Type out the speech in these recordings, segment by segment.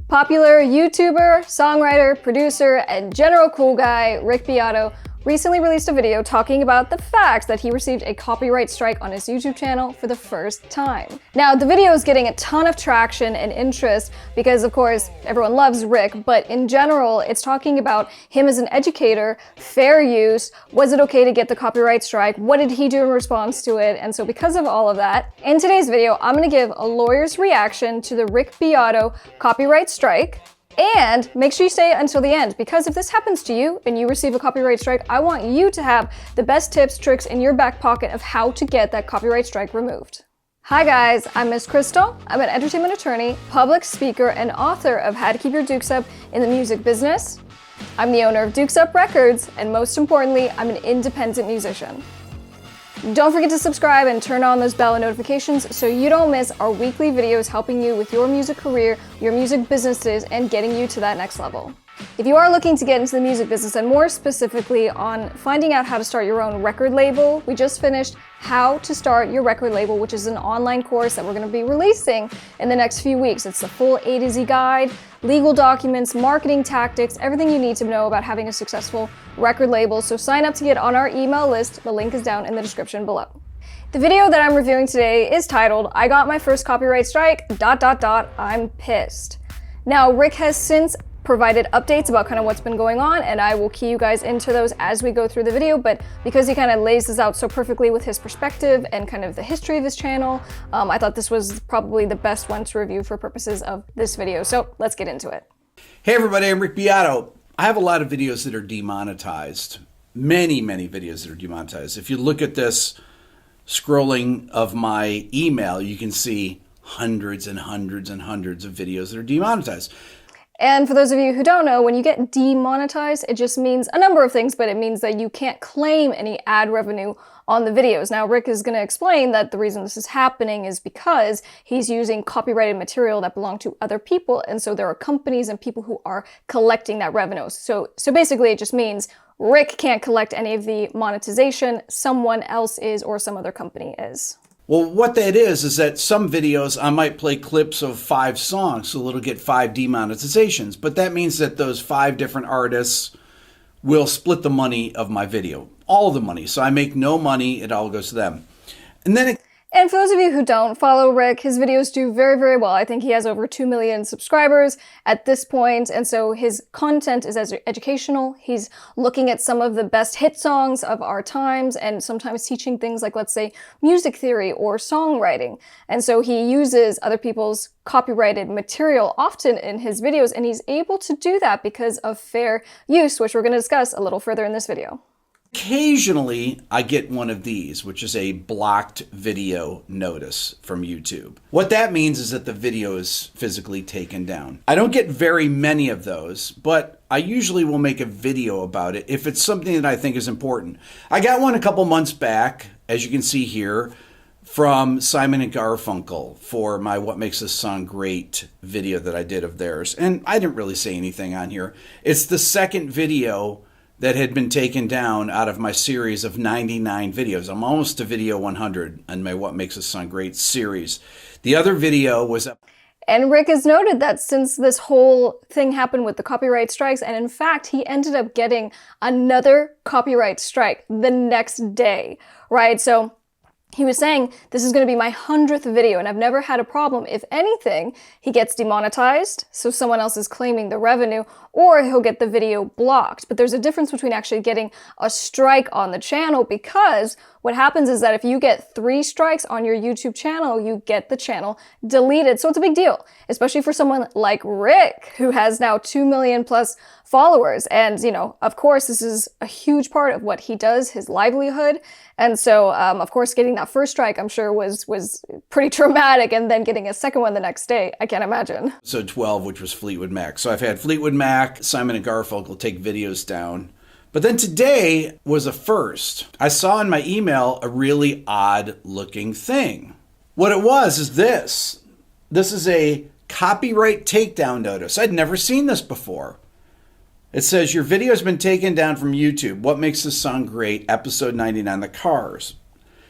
Popular YouTuber, songwriter, producer, and general cool guy Rick Beato recently released a video talking about the fact that he received a copyright strike on his YouTube channel for the first time. Now, the video is getting a ton of traction and interest because, of course, everyone loves Rick, but in general, it's talking about him as an educator, fair use, was it okay to get the copyright strike, what did he do in response to it, and so because of all of that, in today's video, I'm gonna give a lawyer's reaction to the Rick Beato copyright strike. And make sure you stay until the end, because if this happens to you and you receive a copyright strike, I want you to have the best tips, tricks in your back pocket of how to get that copyright strike removed. Hi guys, I'm Miss Crystal. I'm an entertainment attorney, public speaker, and author of How to Keep Your Dukes Up in the Music Business. I'm the owner of Dukes Up Records, and most importantly, I'm an independent musician. Don't forget to subscribe and turn on those bell notifications so you don't miss our weekly videos helping you with your music career, your music businesses, and getting you to that next level. If you are looking to get into the music business, and more specifically on finding out how to start your own record label, we just finished How to Start Your Record Label, which is an online course that we're going to be releasing in the next few weeks. It's the full A to Z guide, legal documents, marketing tactics, everything you need to know about having a successful record label. So sign up to get on our email list. The link is down in the description below. The video that I'm reviewing today is titled, I Got My First Copyright Strike, ... I'm Pissed. Now, Rick has since provided updates about kind of what's been going on, and I will key you guys into those as we go through the video, but because he kind of lays this out so perfectly with his perspective and kind of the history of his channel, I thought this was probably the best one to review for purposes of this video. So let's get into it. Hey everybody, I'm Rick Beato. I have a lot of videos that are demonetized. Many videos that are demonetized. If you look at this scrolling of my email, you can see hundreds and hundreds and hundreds of videos that are demonetized. And for those of you who don't know, when you get demonetized, it just means a number of things, but it means that you can't claim any ad revenue on the videos. Now, Rick is going to explain that the reason this is happening is because he's using copyrighted material that belonged to other people, and so there are companies and people who are collecting that revenue. So basically it just means Rick can't collect any of the monetization, someone else is, or some other company is. Well, what that is that some videos I might play clips of 5 songs, so it'll get 5 demonetizations. But that means that those 5 different artists will split the money of my video, all of the money. So I make no money, it all goes to them. And for those of you who don't follow Rick, his videos do very well. I think he has over 2 million subscribers at this point, and so his content is educational. He's looking at some of the best hit songs of our times and sometimes teaching things like, let's say, music theory or songwriting. And so he uses other people's copyrighted material often in his videos, and he's able to do that because of fair use, which we're going to discuss a little further in this video. Occasionally, I get one of these, which is a blocked video notice from YouTube. What that means is that the video is physically taken down. I don't get very many of those, but I usually will make a video about it if it's something that I think is important. I got one a couple months back, as you can see here, from Simon and Garfunkel for my What Makes This Song Great video that I did of theirs. And I didn't really say anything on here. It's the second video that had been taken down out of my series of 99 videos. I'm almost to video 100 on my What Makes This Song Great series. The other video was up. And Rick has noted that since this whole thing happened with the copyright strikes, and in fact, he ended up getting another copyright strike the next day, right? So he was saying, this is going to be my 100th video, and I've never had a problem. If anything, he gets demonetized, so someone else is claiming the revenue, or he'll get the video blocked. But there's a difference between actually getting a strike on the channel, because what happens is that if you get 3 strikes on your YouTube channel, you get the channel deleted. So it's a big deal, especially for someone like Rick, who has now 2 million plus followers. And, you know, of course, this is a huge part of what he does, his livelihood. And so, of course, getting that first strike, I'm sure was pretty traumatic. And then getting a second one the next day, I can't imagine. So 12, which was Fleetwood Mac. So I've had Fleetwood Mac, Simon and Garfunkel take videos down. But then today was a first. I saw in my email a really odd looking thing. What it was is this. This is a copyright takedown notice. I'd never seen this before. It says, your video has been taken down from YouTube. What Makes This Song Great? Episode 99, The Cars.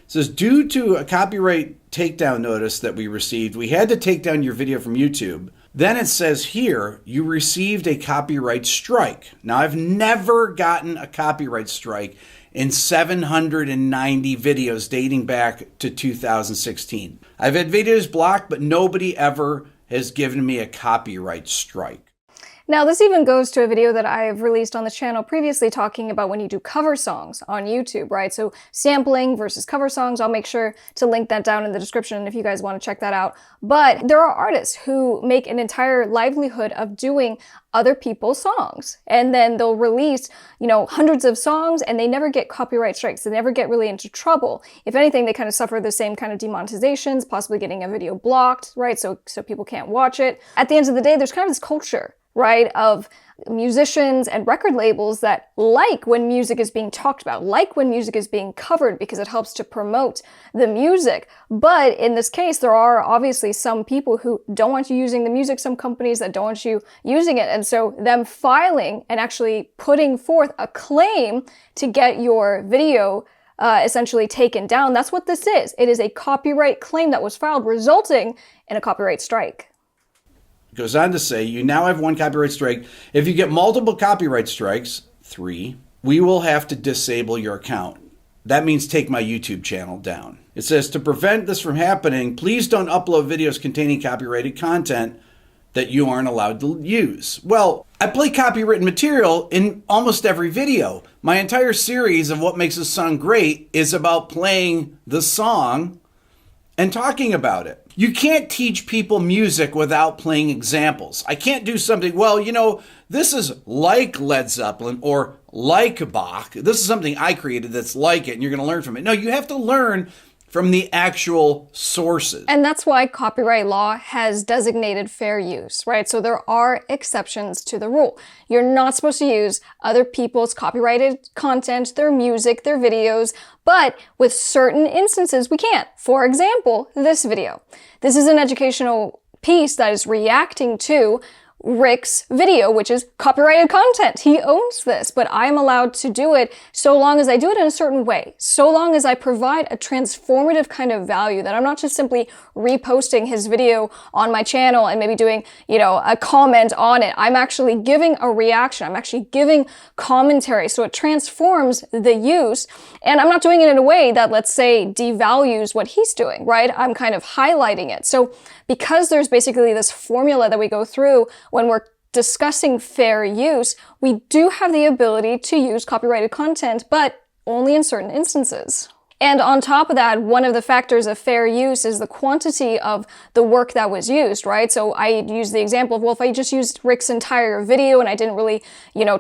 It says, due to a copyright takedown notice that we received, we had to take down your video from YouTube. Then it says here, you received a copyright strike. Now, I've never gotten a copyright strike in 790 videos dating back to 2016. I've had videos blocked, but nobody ever has given me a copyright strike. Now, this even goes to a video that I've released on the channel previously talking about when you do cover songs on YouTube, right? So sampling versus cover songs, I'll make sure to link that down in the description if you guys want to check that out. But there are artists who make an entire livelihood of doing other people's songs. And then they'll release, hundreds of songs and they never get copyright strikes. They never get really into trouble. If anything, they kind of suffer the same kind of demonetizations, possibly getting a video blocked, right? So people can't watch it. At the end of the day, there's kind of this culture, right, of musicians and record labels that like when music is being talked about, like when music is being covered because it helps to promote the music. But in this case, there are obviously some people who don't want you using the music, some companies that don't want you using it. And so them filing and actually putting forth a claim to get your video essentially taken down, that's what this is. It is a copyright claim that was filed, resulting in a copyright strike. Goes on to say, you now have one copyright strike. If you get multiple copyright strikes, 3, we will have to disable your account. That means take my YouTube channel down. It says, to prevent this from happening, please don't upload videos containing copyrighted content that you aren't allowed to use. Well, I play copywritten material in almost every video. My entire series of What Makes a Song Great is about playing the song and talking about it. You can't teach people music without playing examples. I can't do something, this is like Led Zeppelin or like Bach. This is something I created that's like it, and you're going to learn from it. No, you have to learn from the actual sources. And that's why copyright law has designated fair use, right? So there are exceptions to the rule. You're not supposed to use other people's copyrighted content, their music, their videos, but with certain instances we can't. For example, this video. This is an educational piece that is reacting to Rick's video, which is copyrighted content. He owns this, but I'm allowed to do it so long as I do it in a certain way, so long as I provide a transformative kind of value, that I'm not just simply reposting his video on my channel and maybe doing, a comment on it. I'm actually giving a reaction. I'm actually giving commentary. So it transforms the use, and I'm not doing it in a way that, let's say, devalues what he's doing, right? I'm kind of highlighting it. So because there's basically this formula that we go through when we're discussing fair use, we do have the ability to use copyrighted content, but only in certain instances. And on top of that, one of the factors of fair use is the quantity of the work that was used, right? So I use the example of, well, if I just used Rick's entire video and I didn't really,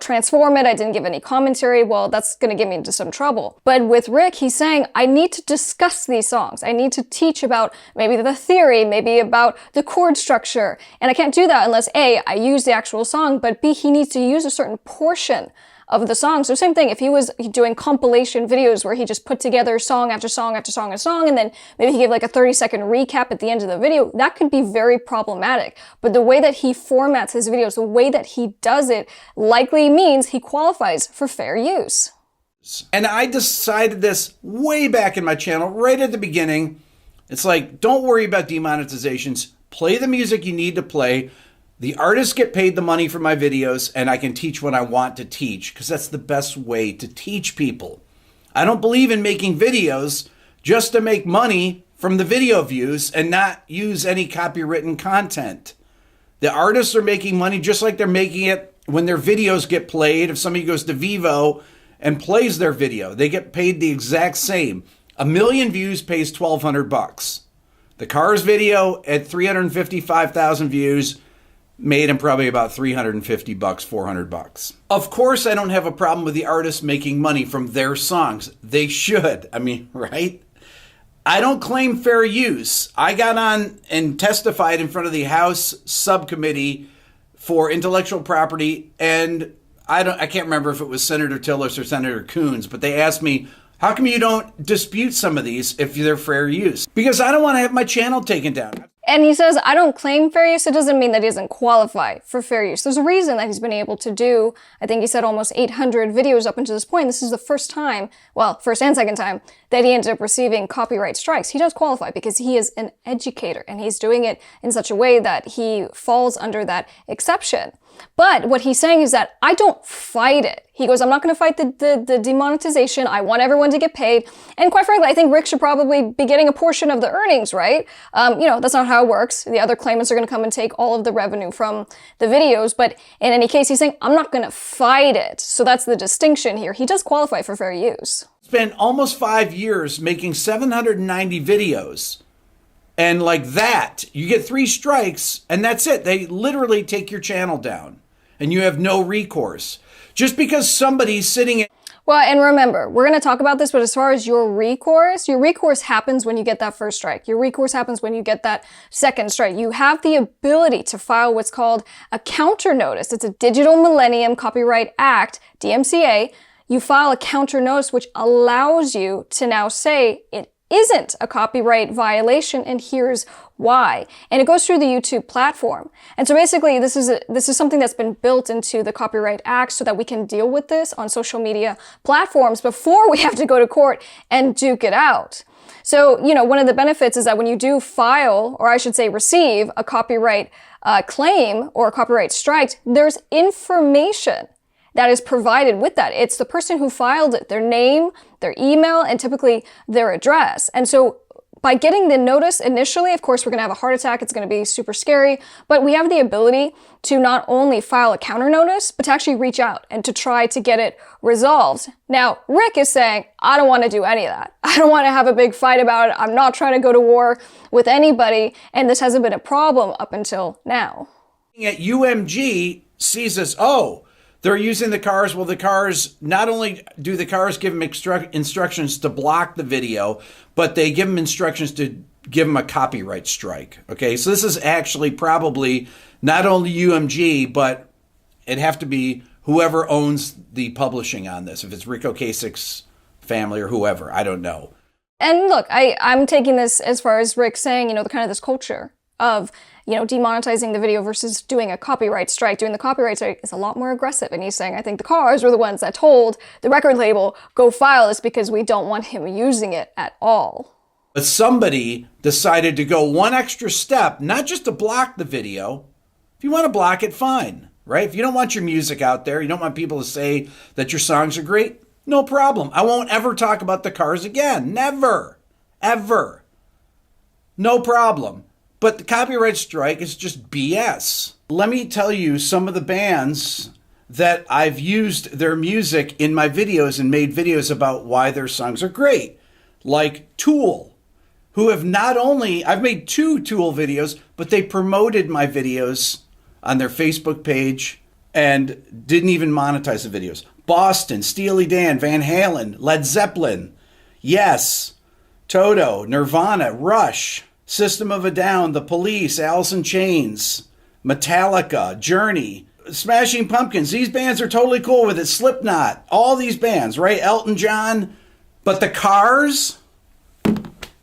transform it, I didn't give any commentary, well, that's going to get me into some trouble. But with Rick, he's saying, I need to discuss these songs. I need to teach about maybe the theory, maybe about the chord structure. And I can't do that unless A, I use the actual song, but B, he needs to use a certain portion of the song. So same thing, if he was doing compilation videos where he just put together song after song after song after song, and then maybe he gave like a 30-second recap at the end of the video, that could be very problematic. But the way that he formats his videos, the way that he does it, likely means he qualifies for fair use. And I decided this way back in my channel, right at the beginning. It's like, don't worry about demonetizations. Play the music you need to play. The artists get paid the money for my videos, and I can teach what I want to teach, because that's the best way to teach people. I don't believe in making videos just to make money from the video views and not use any copywritten content. The artists are making money just like they're making it when their videos get played. If somebody goes to Vivo and plays their video, they get paid the exact same. 1 million views pays $1,200. The Cars video at 355,000 views made him probably about $350, $400. Of course, I don't have a problem with the artists making money from their songs. They should. Right? I don't claim fair use. I got on and testified in front of the House Subcommittee for Intellectual Property, and I can't remember if it was Senator Tillis or Senator Coons, but they asked me, how come you don't dispute some of these if they're fair use? Because I don't want to have my channel taken down. And he says, I don't claim fair use. It doesn't mean that he doesn't qualify for fair use. There's a reason that he's been able to do, I think he said almost 800 videos up until this point. This is the first time, well, first and second time, that he ended up receiving copyright strikes. He does qualify because he is an educator and he's doing it in such a way that he falls under that exception. But what he's saying is that I don't fight it. He goes, I'm not going to fight the demonetization. I want everyone to get paid. And quite frankly, I think Rick should probably be getting a portion of the earnings, right? That's not how it works. The other claimants are going to come and take all of the revenue from the videos. But in any case, he's saying, I'm not going to fight it. So that's the distinction here. He does qualify for fair use. Spent almost 5 years making 790 videos. And like that, you get 3 strikes and that's it. They literally take your channel down and you have no recourse. Just because somebody's sitting in... Well, and remember, we're going to talk about this, but as far as your recourse happens when you get that first strike. Your recourse happens when you get that second strike. You have the ability to file what's called a counter notice. It's a Digital Millennium Copyright Act, DMCA. You file a counter notice which allows you to now say it isn't a copyright violation, and here's why. And it goes through the YouTube platform. And so basically, this is something that's been built into the Copyright Act so that we can deal with this on social media platforms before we have to go to court and duke it out. So, one of the benefits is that when you do file, or I should say receive, a copyright claim or a copyright strike, there's information that is provided with that. It's the person who filed it, their name, their email, and typically their address. And so by getting the notice initially, of course, we're going to have a heart attack. It's going to be super scary, but we have the ability to not only file a counter notice, but to actually reach out and to try to get it resolved. Now, Rick is saying, I don't want to do any of that. I don't want to have a big fight about it. I'm not trying to go to war with anybody. And this hasn't been a problem up until now. At UMG sees us, they're using the cars. Well, the cars, not only do the cars give them instructions to block the video, but they give them instructions to give them a copyright strike. Okay, so this is actually probably not only UMG, but it'd have to be whoever owns the publishing on this. If it's Rico Kasich's family or whoever, I don't know. And look, I'm taking this as far as Rick saying, the kind of this culture of demonetizing the video versus doing a copyright strike. Doing the copyright strike is a lot more aggressive. And he's saying, I think the cars were the ones that told the record label, go file this because we don't want him using it at all. But somebody decided to go one extra step, not just to block the video. If you want to block it, fine, right? If you don't want your music out there, you don't want people to say that your songs are great, no problem. I won't ever talk about the cars again. Never, ever. No problem. But the copyright strike is just BS. Let me tell you some of the bands that I've used their music in my videos and made videos about why their songs are great. Like Tool, who have not only, I've made 2 Tool videos, but they promoted my videos on their Facebook page and didn't even monetize the videos. Boston, Steely Dan, Van Halen, Led Zeppelin, Yes, Toto, Nirvana, Rush, System of a Down, The Police, Alice in Chains, Metallica, Journey, Smashing Pumpkins. These bands are totally cool with it. Slipknot, all these bands, right? Elton John. But the Cars?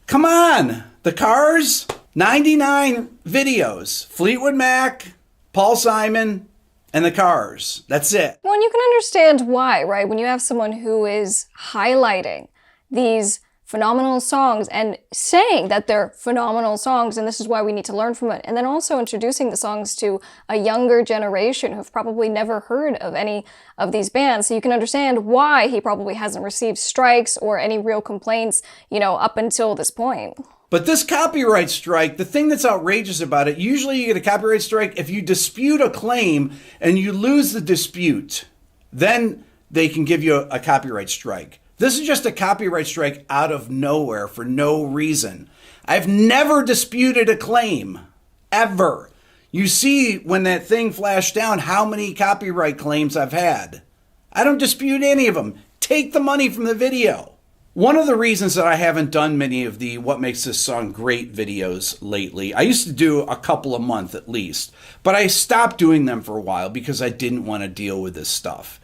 Come on. The Cars? 99 videos. Fleetwood Mac, Paul Simon, and the Cars. That's it. Well, and you can understand why, right? When you have someone who is highlighting these phenomenal songs and saying that they're phenomenal songs and this is why we need to learn from it. And then also introducing the songs to a younger generation who've probably never heard of any of these bands. So you can understand why he probably hasn't received strikes or any real complaints, up until this point. But this copyright strike, the thing that's outrageous about it, usually you get a copyright strike if you dispute a claim and you lose the dispute. Then they can give you a copyright strike. This is just a copyright strike out of nowhere for no reason. I've never disputed a claim, ever. You see when that thing flashed down how many copyright claims I've had. I don't dispute any of them. Take the money from the video. One of the reasons that I haven't done many of the What Makes This Song Great videos lately, I used to do a couple a month at least, but I stopped doing them for a while because I didn't want to deal with this stuff.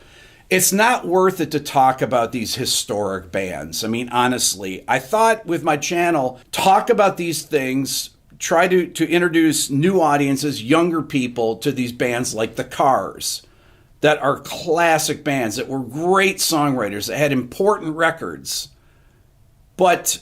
It's not worth it to talk about these historic bands. I mean, honestly, I thought with my channel, talk about these things, try to introduce new audiences, younger people, to these bands like the Cars, that are classic bands, that were great songwriters, that had important records. But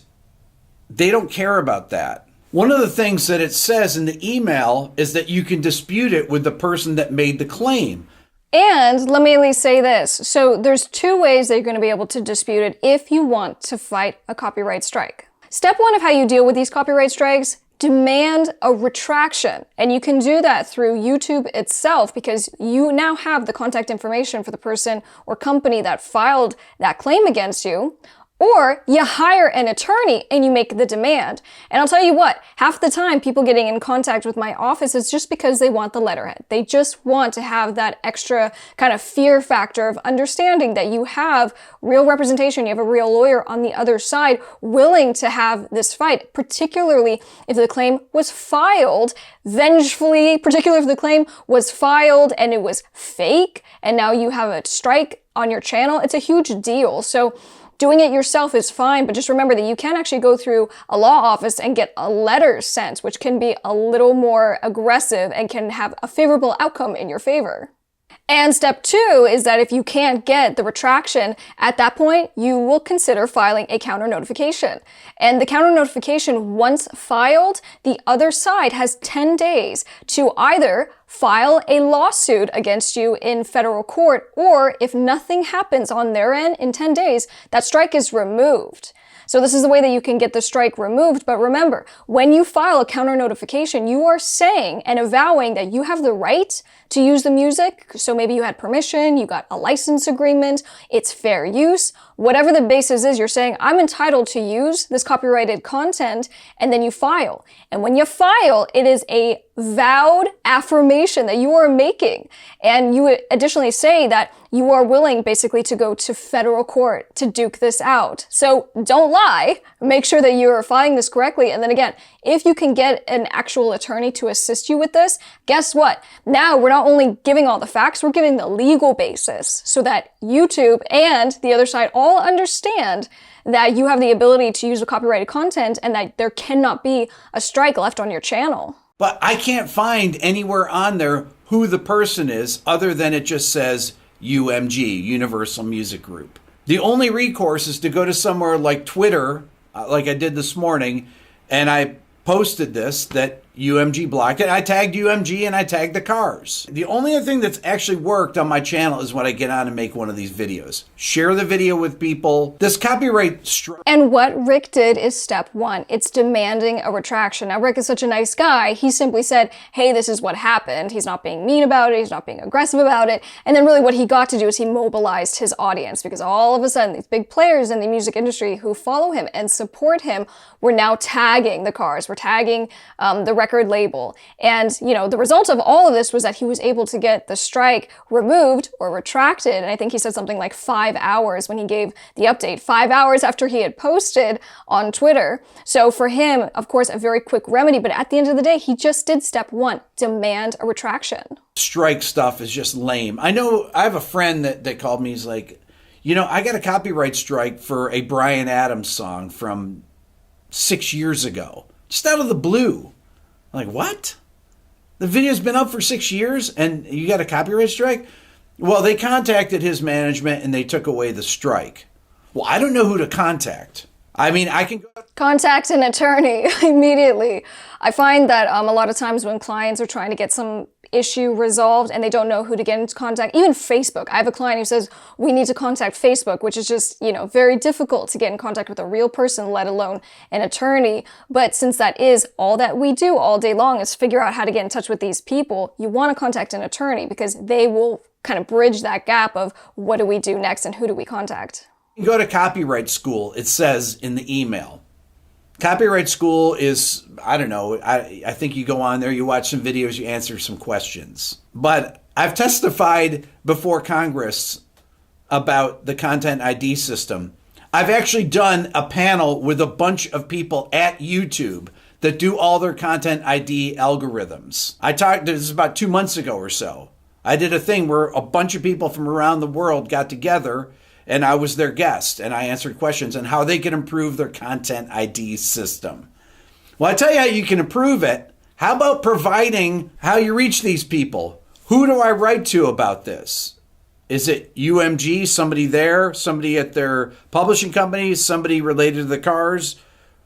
they don't care about that. One of the things that it says in the email is that you can dispute it with the person that made the claim. And let me at least say this. So there's two ways that you're going to be able to dispute it if you want to fight a copyright strike. Step one of how you deal with these copyright strikes: demand a retraction. And you can do that through YouTube itself, because you now have the contact information for the person or company that filed that claim against you. Or you hire an attorney and you make the demand. And I'll tell you what, half the time people getting in contact with my office is just because they want the letterhead. They just want to have that extra kind of fear factor of understanding that you have real representation, you have a real lawyer on the other side willing to have this fight, particularly if the claim was filed vengefully, particularly if the claim was filed and it was fake and now you have a strike on your channel. It's a huge deal. So doing it yourself is fine, but just remember that you can actually go through a law office and get a letter sent, which can be a little more aggressive and can have a favorable outcome in your favor. And step two is that if you can't get the retraction, at that point, you will consider filing a counter notification. And the counter notification, once filed, the other side has 10 days to either file a lawsuit against you in federal court, or if nothing happens on their end in 10 days, that strike is removed. So this is the way that you can get the strike removed. But remember, when you file a counter notification, you are saying and avowing that you have the right to use the music. So maybe you had permission, you got a license agreement, it's fair use. Whatever the basis is, you're saying, I'm entitled to use this copyrighted content, and then you file. And when you file, it is a vowed affirmation that you are making. And you additionally say that you are willing basically to go to federal court to duke this out. So don't lie. Make sure that you are filing this correctly. And then again, if you can get an actual attorney to assist you with this, guess what? Now we're not only giving all the facts, we're giving the legal basis so that YouTube and the other side all understand that you have the ability to use the copyrighted content and that there cannot be a strike left on your channel. But I can't find anywhere on there who the person is other than it just says UMG, Universal Music Group. The only recourse is to go to somewhere like Twitter, like I did this morning, and I posted this, that UMG blocked it. I tagged UMG and I tagged the Cars. The only other thing that's actually worked on my channel is when I get on and make one of these videos. Share the video with people. This copyright strike. And what Rick did is step one. It's demanding a retraction. Now, Rick is such a nice guy. He simply said, hey, this is what happened. He's not being mean about it. He's not being aggressive about it. And then really what he got to do is he mobilized his audience, because all of a sudden these big players in the music industry who follow him and support him were now tagging the Cars. We're tagging the record label. And, you know, the result of all of this was that he was able to get the strike removed or retracted. And I think he said something like 5 hours when he gave the update, 5 hours after he had posted on Twitter. So for him, of course, a very quick remedy. But at the end of the day, he just did step one, demand a retraction. Strike stuff is just lame. I know I have a friend that called me. He's like, you know, I got a copyright strike for a Bryan Adams song from 6 years ago. Just out of the blue. I'm like, what? The video's been up for 6 years and you got a copyright strike? Well, they contacted his management and they took away the strike. Well, I don't know who to contact. I mean, I can go... Contact an attorney immediately. I find that a lot of times when clients are trying to get some issue resolved and they don't know who to get into contact, even Facebook. I have a client who says, we need to contact Facebook, which is just, you know, very difficult to get in contact with a real person, let alone an attorney. But since that is all that we do all day long is figure out how to get in touch with these people, you want to contact an attorney because they will kind of bridge that gap of what do we do next and who do we contact. You go to copyright school, it says in the email. Copyright school is, I don't know, I think you go on there, you watch some videos, you answer some questions. But I've testified before Congress about the content ID system. I've actually done a panel with a bunch of people at YouTube that do all their content ID algorithms. This is about 2 months ago or so. I did a thing where a bunch of people from around the world got together and I was their guest, and I answered questions on how they could improve their content ID system. Well, I tell you how you can improve it. How about providing how you reach these people? Who do I write to about this? Is it UMG, somebody there, somebody at their publishing company, somebody related to the cars?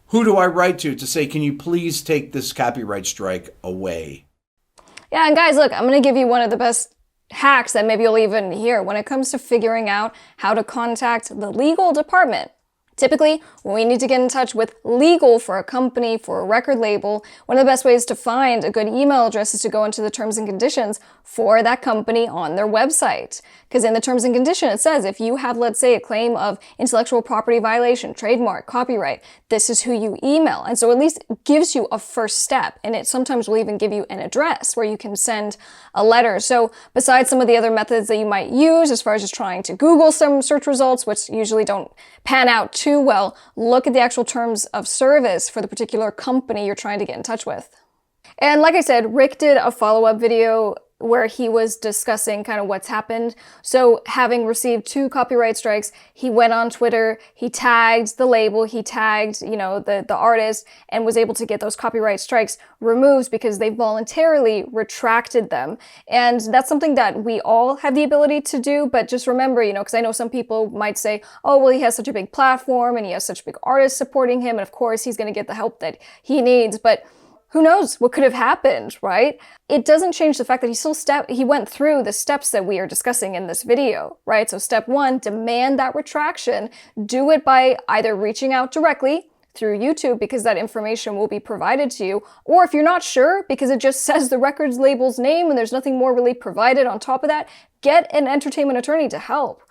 Who do I write to say, can you please take this copyright strike away? Yeah, and guys, look, I'm going to give you one of the best hacks that maybe you'll even hear when it comes to figuring out how to contact the legal department. Typically, when we need to get in touch with legal for a company, for a record label, one of the best ways to find a good email address is to go into the terms and conditions for that company on their website. Because in the terms and condition, it says if you have, let's say, a claim of intellectual property violation, trademark, copyright, this is who you email. And so at least it gives you a first step. And it sometimes will even give you an address where you can send a letter. So besides some of the other methods that you might use, as far as just trying to Google some search results, which usually don't pan out too well, look at the actual terms of service for the particular company you're trying to get in touch with. And like I said, Rick did a follow-up video where he was discussing kind of what's happened. So having received 2 copyright strikes, he went on Twitter, he tagged the label, he tagged, the artist, and was able to get those copyright strikes removed because they voluntarily retracted them. And that's something that we all have the ability to do, but just remember, because I know some people might say, oh, well, he has such a big platform and he has such big artists supporting him, and of course he's going to get the help that he needs, but who knows what could have happened, right? It doesn't change the fact that he went through the steps that we are discussing in this video, right? So step 1, demand that retraction. Do it by either reaching out directly through YouTube because that information will be provided to you, or if you're not sure because it just says the records label's name and there's nothing more really provided on top of that, get an entertainment attorney to help.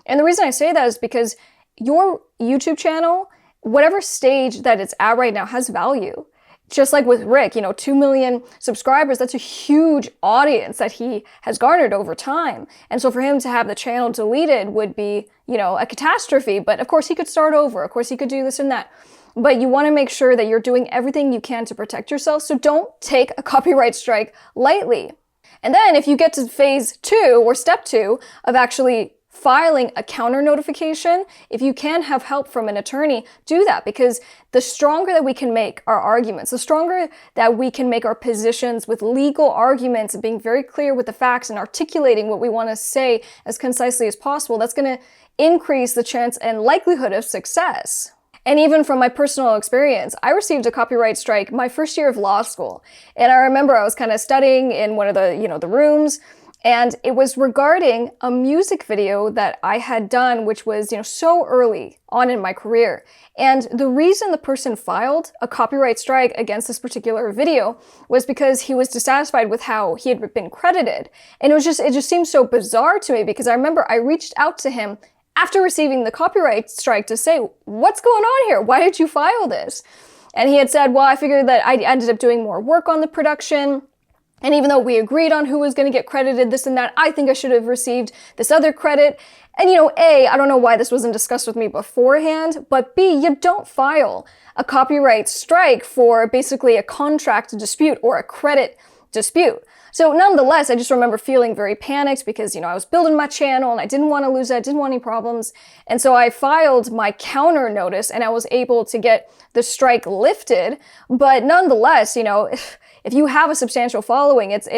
And the reason I say that is because your YouTube channel, whatever stage that it's at right now, has value. Just like with Rick, 2 million subscribers, that's a huge audience that he has garnered over time. And so for him to have the channel deleted would be, a catastrophe. But of course he could start over. Of course he could do this and that. But you want to make sure that you're doing everything you can to protect yourself. So don't take a copyright strike lightly. And then if you get to phase 2 or step 2 of actually filing a counter notification, if you can have help from an attorney, do that, because the stronger that we can make our arguments, the stronger that we can make our positions with legal arguments and being very clear with the facts and articulating what we want to say as concisely as possible, that's going to increase the chance and likelihood of success. And even from my personal experience, I received a copyright strike my first year of law school. And I remember I was kind of studying in one of the, the rooms, and it was regarding a music video that I had done, which was, so early on in my career. And the reason the person filed a copyright strike against this particular video was because he was dissatisfied with how he had been credited. And it just seemed so bizarre to me because I remember I reached out to him after receiving the copyright strike to say, what's going on here? Why did you file this? And he had said, well, I figured that I ended up doing more work on the production. And even though we agreed on who was going to get credited, this and that, I think I should have received this other credit. And A, I don't know why this wasn't discussed with me beforehand, but B, you don't file a copyright strike for basically a contract dispute or a credit dispute. So nonetheless, I just remember feeling very panicked because, I was building my channel and I didn't want to lose that, didn't want any problems. And so I filed my counter notice and I was able to get the strike lifted. But nonetheless, if you have a substantial following, it's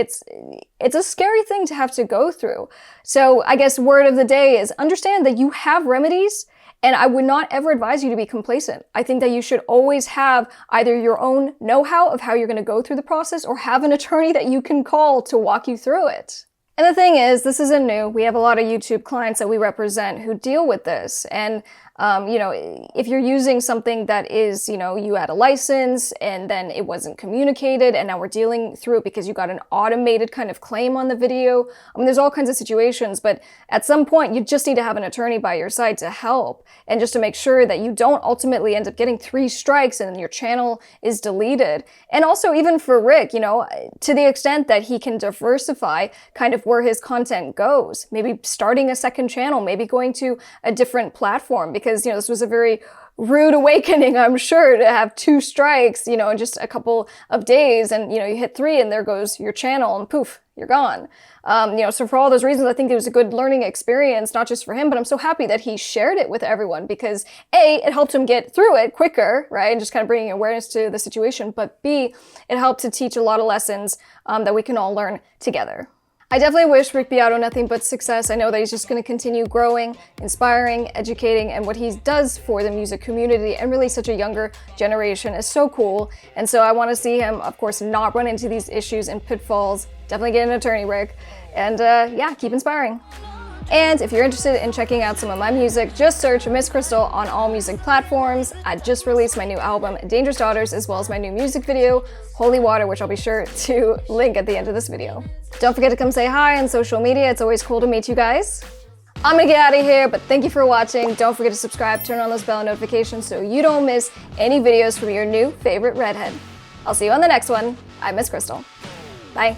a scary thing to have to go through. So I guess word of the day is understand that you have remedies, and I would not ever advise you to be complacent. I think that you should always have either your own know-how of how you're going to go through the process or have an attorney that you can call to walk you through it. And the thing is, this isn't new. We have a lot of YouTube clients that we represent who deal with this. And if you're using something that is, you had a license and then it wasn't communicated and now we're dealing through it because you got an automated kind of claim on the video. There's all kinds of situations, but at some point you just need to have an attorney by your side to help and just to make sure that you don't ultimately end up getting 3 strikes and then your channel is deleted. And also even for Rick, to the extent that he can diversify kind of where his content goes, maybe starting a second channel, maybe going to a different platform, because this was a very rude awakening, I'm sure, to have 2 strikes, you know, in just a couple of days, and, you know, you hit 3 and there goes your channel and poof, you're gone. You know, so for all those reasons, I think it was a good learning experience, not just for him, but I'm so happy that he shared it with everyone because A, it helped him get through it quicker, right? And just kind of bringing awareness to the situation. But B, it helped to teach a lot of lessons that we can all learn together. I definitely wish Rick Beato nothing but success. I know that he's just going to continue growing, inspiring, educating, and what he does for the music community and really such a younger generation is so cool. And so I want to see him, of course, not run into these issues and pitfalls. Definitely get an attorney, Rick. And yeah, keep inspiring. And if you're interested in checking out some of my music, just search Miss Crystal on all music platforms. I just released my new album, Dangerous Daughters, as well as my new music video, Holy Water, which I'll be sure to link at the end of this video. Don't forget to come say hi on social media. It's always cool to meet you guys. I'm gonna get out of here, but thank you for watching. Don't forget to subscribe, turn on those bell notifications so you don't miss any videos from your new favorite redhead. I'll see you on the next one. I'm Miss Crystal. Bye.